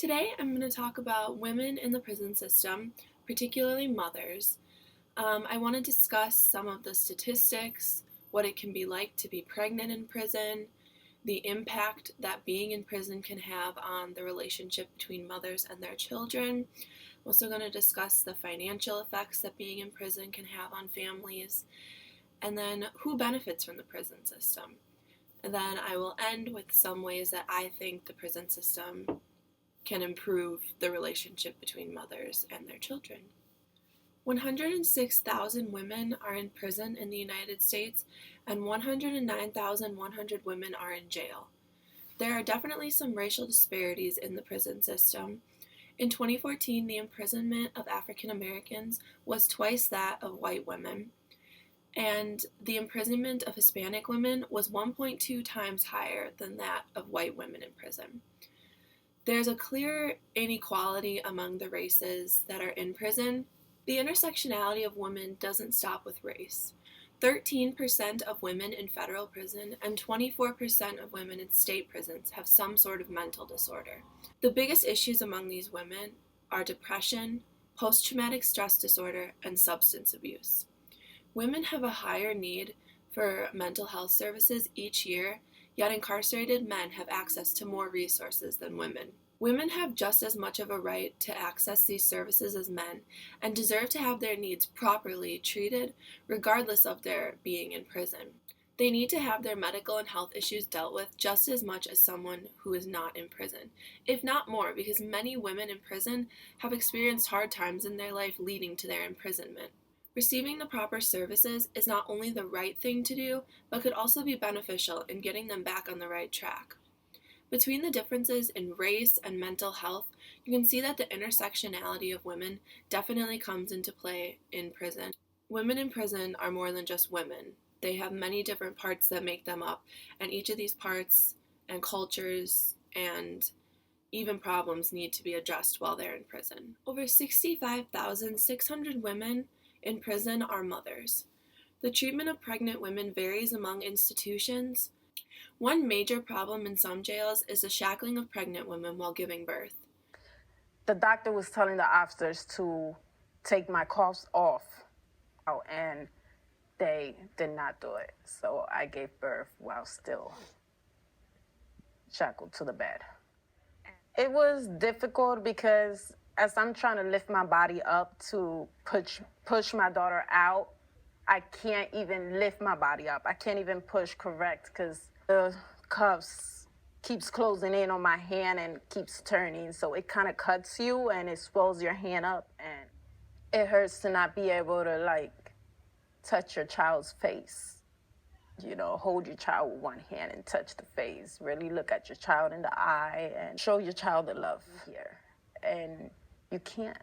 Today I'm going to talk about women in the prison system, particularly mothers. I want to discuss some of the statistics, what it can be like to be pregnant in prison, the impact that being in prison can have on the relationship between mothers and their children. I'm also going to discuss the financial effects that being in prison can have on families, and then who benefits from the prison system. And then I will end with some ways that I think the prison system can improve the relationship between mothers and their children. 106,000 women are in prison in the United States, and 109,100 women are in jail. There are definitely some racial disparities in the prison system. In 2014, the imprisonment of African Americans was twice that of white women, and the imprisonment of Hispanic women was 1.2 times higher than that of white women in prison. There's a clear inequality among the races that are in prison. The intersectionality of women doesn't stop with race. 13% of women in federal prison and 24% of women in state prisons have some sort of mental disorder. The biggest issues among these women are depression, post-traumatic stress disorder, and substance abuse. Women have a higher need for mental health services each year, yet incarcerated men have access to more resources than women. Women have just as much of a right to access these services as men and deserve to have their needs properly treated regardless of their being in prison. They need to have their medical and health issues dealt with just as much as someone who is not in prison, if not more, because many women in prison have experienced hard times in their life leading to their imprisonment. Receiving the proper services is not only the right thing to do, but could also be beneficial in getting them back on the right track. Between the differences in race and mental health, you can see that the intersectionality of women definitely comes into play in prison. Women in prison are more than just women. They have many different parts that make them up, and each of these parts and cultures and even problems need to be addressed while they're in prison. Over 65,600 women in prison are mothers. The treatment of pregnant women varies among institutions. One major problem in some jails is the shackling of pregnant women while giving birth. The doctor was telling the officers to take my cuffs off, and they did not do it. So I gave birth while still shackled to the bed. It was difficult because as I'm trying to lift my body up to push my daughter out, I can't even lift my body up. I can't even push correct because the cuffs keeps closing in on my hand and keeps turning. So it kind of cuts you and it swells your hand up, and it hurts to not be able to touch your child's face. Hold your child with one hand and touch the face. Really look at your child in the eye and show your child the love here. And you can't,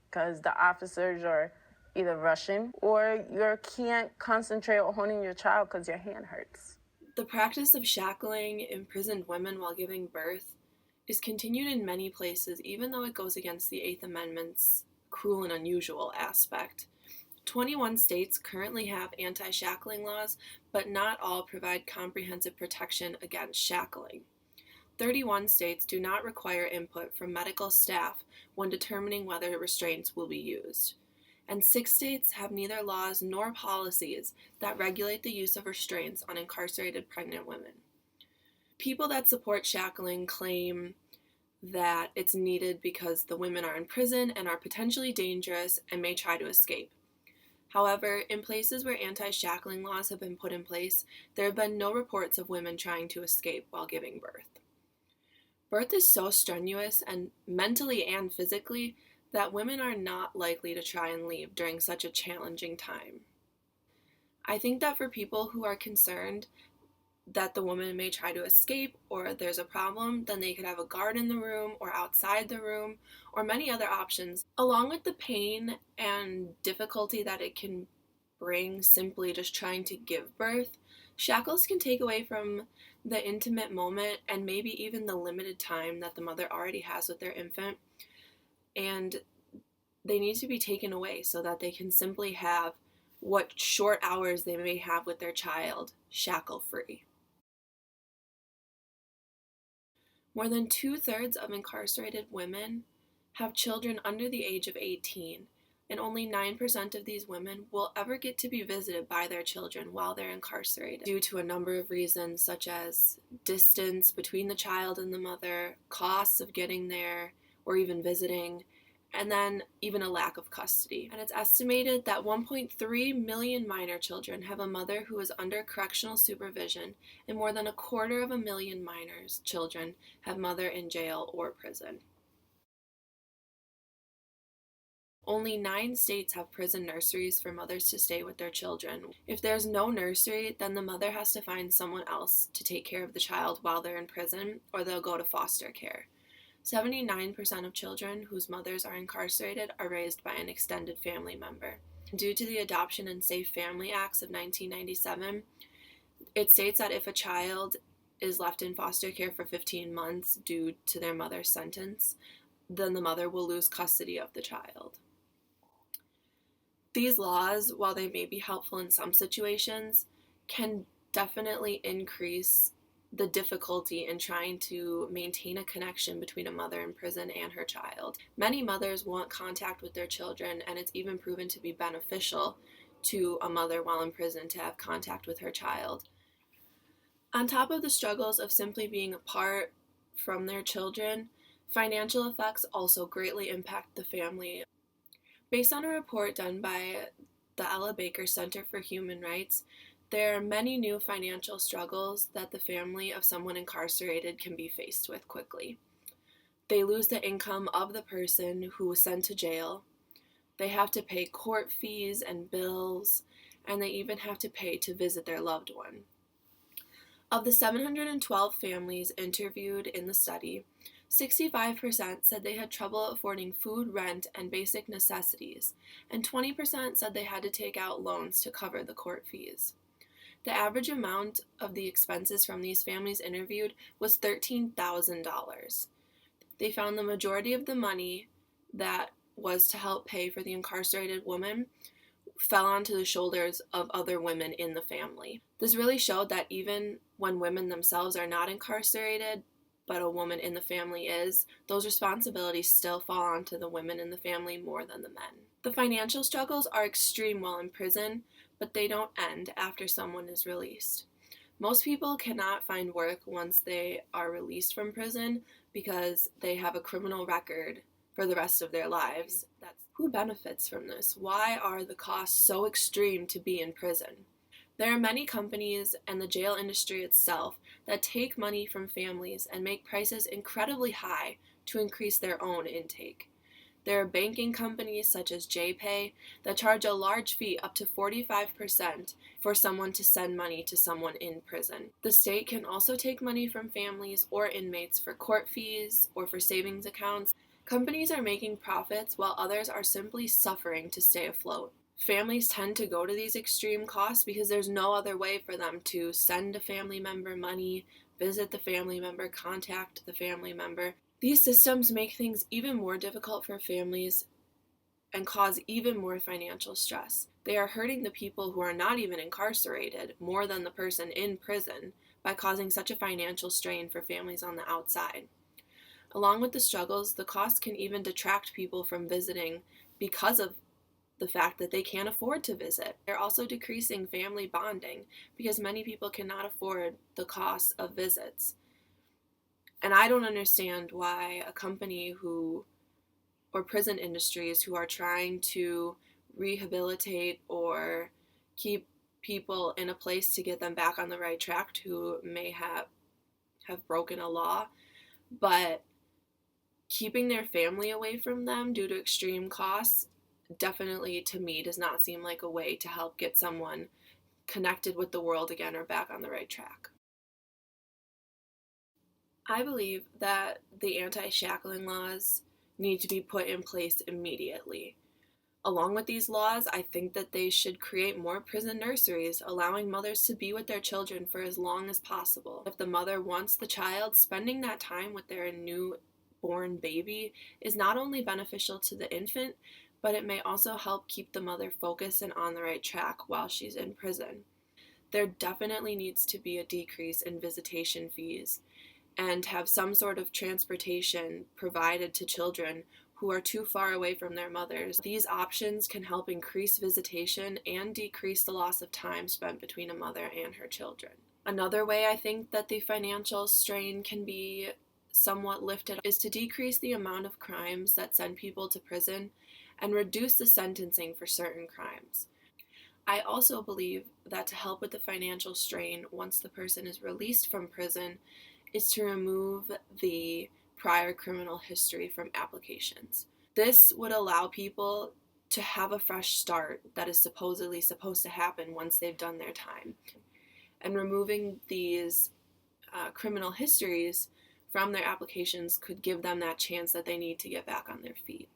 because the officers are either rushing or you can't concentrate on holding your child because your hand hurts. The practice of shackling imprisoned women while giving birth is continued in many places, even though it goes against the Eighth Amendment's cruel and unusual aspect. 21 states currently have anti-shackling laws, but not all provide comprehensive protection against shackling. 31 states do not require input from medical staff when determining whether restraints will be used. And 6 states have neither laws nor policies that regulate the use of restraints on incarcerated pregnant women. People that support shackling claim that it's needed because the women are in prison and are potentially dangerous and may try to escape. However, in places where anti-shackling laws have been put in place, there have been no reports of women trying to escape while giving birth. Birth is so strenuous, and mentally and physically, that women are not likely to try and leave during such a challenging time. I think that for people who are concerned that the woman may try to escape or there's a problem, then they could have a guard in the room or outside the room or many other options. Along with the pain and difficulty that it can bring simply just trying to give birth, shackles can take away from the intimate moment and maybe even the limited time that the mother already has with their infant, and they need to be taken away so that they can simply have what short hours they may have with their child shackle-free. More than 2/3 of incarcerated women have children under the age of 18, and only 9% of these women will ever get to be visited by their children while they're incarcerated, due to a number of reasons such as distance between the child and the mother, costs of getting there or even visiting, and then even a lack of custody. And it's estimated that 1.3 million minor children have a mother who is under correctional supervision, and more than 250,000 minors children have mother in jail or prison. Only 9 states have prison nurseries for mothers to stay with their children. If there's no nursery, then the mother has to find someone else to take care of the child while they're in prison, or they'll go to foster care. 79% of children whose mothers are incarcerated are raised by an extended family member. Due to the Adoption and Safe Family Acts of 1997, it states that if a child is left in foster care for 15 months due to their mother's sentence, then the mother will lose custody of the child. These laws, while they may be helpful in some situations, can definitely increase the difficulty in trying to maintain a connection between a mother in prison and her child. Many mothers want contact with their children, and it's even proven to be beneficial to a mother while in prison to have contact with her child. On top of the struggles of simply being apart from their children, financial effects also greatly impact the family. Based on a report done by the Ella Baker Center for Human Rights, there are many new financial struggles that the family of someone incarcerated can be faced with quickly. They lose the income of the person who was sent to jail. They have to pay court fees and bills, and they even have to pay to visit their loved one. Of the 712 families interviewed in the study, 65% said they had trouble affording food, rent, and basic necessities, and 20% said they had to take out loans to cover the court fees. The average amount of the expenses from these families interviewed was $13,000. They found the majority of the money that was to help pay for the incarcerated woman fell onto the shoulders of other women in the family. This really showed that even when women themselves are not incarcerated, but a woman in the family is, those responsibilities still fall onto the women in the family more than the men. The financial struggles are extreme while in prison, but they don't end after someone is released. Most people cannot find work once they are released from prison because they have a criminal record for the rest of their lives. Who benefits from this? Why are the costs so extreme to be in prison? There are many companies and the jail industry itself that take money from families and make prices incredibly high to increase their own intake. There are banking companies such as JPay that charge a large fee up to 45% for someone to send money to someone in prison. The state can also take money from families or inmates for court fees or for savings accounts. Companies are making profits while others are simply suffering to stay afloat. Families tend to go to these extreme costs because there's no other way for them to send a family member money, visit the family member, contact the family member. These systems make things even more difficult for families and cause even more financial stress. They are hurting the people who are not even incarcerated more than the person in prison by causing such a financial strain for families on the outside. Along with the struggles, the cost can even detract people from visiting because of the fact that they can't afford to visit. They're also decreasing family bonding because many people cannot afford the cost of visits. And I don't understand why a company or prison industries who are trying to rehabilitate or keep people in a place to get them back on the right track who may have broken a law, but keeping their family away from them due to extreme costs definitely, to me, does not seem like a way to help get someone connected with the world again or back on the right track. I believe that the anti-shackling laws need to be put in place immediately. Along with these laws, I think that they should create more prison nurseries, allowing mothers to be with their children for as long as possible. If the mother wants the child, spending that time with their newborn baby is not only beneficial to the infant, but it may also help keep the mother focused and on the right track while she's in prison. There definitely needs to be a decrease in visitation fees, and have some sort of transportation provided to children who are too far away from their mothers. These options can help increase visitation and decrease the loss of time spent between a mother and her children. Another way I think that the financial strain can be somewhat lifted is to decrease the amount of crimes that send people to prison and reduce the sentencing for certain crimes. I also believe that to help with the financial strain once the person is released from prison is to remove the prior criminal history from applications. This would allow people to have a fresh start that is supposedly supposed to happen once they've done their time. And removing these criminal histories from their applications could give them that chance that they need to get back on their feet.